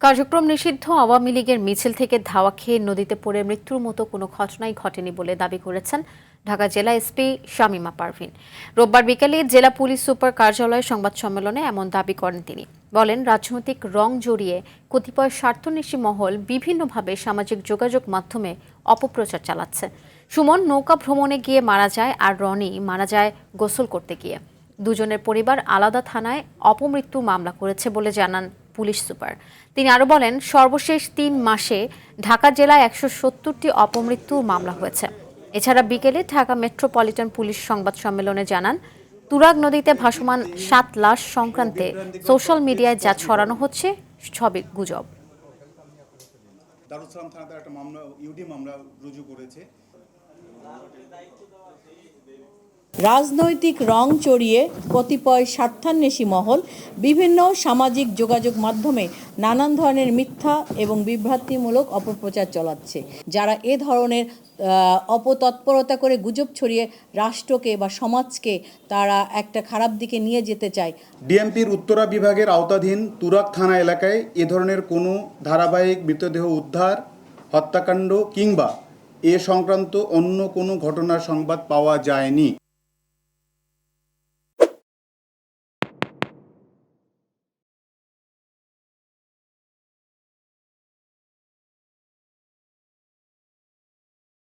কার্যক্রম নিষিদ্ধ আওয়ামী লীগের মিছিল থেকে ধাওয়া খেয়ে নদীতে পড়ে মৃত্যুর মতো কোনো ঘটনাই ঘটেনি বলে দাবি করেছেন ঢাকা জেলা এসপি শামীমা পারভীন। রোববার বিকেলে জেলা পুলিশ সুপার কার্যালয়ে সংবাদ সম্মেলনে এমন দাবি করেন তিনি। বলেন, রাজনৈতিক রং জড়িয়ে কতিপয় স্বার্থন্বেষী মহল বিভিন্নভাবে সামাজিক যোগাযোগ মাধ্যমে অপপ্রচার চালাচ্ছে। সুমন নৌকা ভ্রমণে গিয়ে মারা যায় আর রনি মারা যায় গোসল করতে গিয়ে। দুজনের পরিবার আলাদা থানায় অপমৃত্যু মামলা করেছে বলে জানান পুলিশ সুপার। তিনি আরও বলেন, সর্বশেষ ৩ মাসে ঢাকা জেলায় ১৭০টি অপমৃত্যু মামলা হয়েছে। এছাড়া বিকেলে ঢাকা মেট্রোপলিটন পুলিশ সংবাদ সম্মেলনে জানান, তুরাগ নদীতে ভাসমান ৭ লাশ সংক্রান্তে সোশ্যাল মিডিয়ায় যা ছড়ানো হচ্ছে সবই গুজব। দারুস সালাম থানাতে একটা মামলা ইউডি মামলা রুজু করেছে। রাজনৈতিক রং চড়িয়ে কতিপয় স্বার্থান্বেষী মহল বিভিন্ন সামাজিক যোগাযোগ মাধ্যমে নানান ধরনের মিথ্যা এবং বিভ্রান্তিমূলক অপপ্রচার চালাচ্ছে। যারা এ ধরনের অপতৎপরতা করে গুজব ছড়িয়ে রাষ্ট্রকে বা সমাজকে তারা একটা খারাপ দিকে নিয়ে যেতে চায়। ডিএমপির উত্তরা বিভাগের আওতাধীন তুরাগ থানা এলাকায় এ ধরনের কোনো ধারাবাহিক মৃতদেহ উদ্ধার, হত্যাকাণ্ড কিংবা এ সংক্রান্ত অন্য কোনো ঘটনার সংবাদ পাওয়া যায়নি।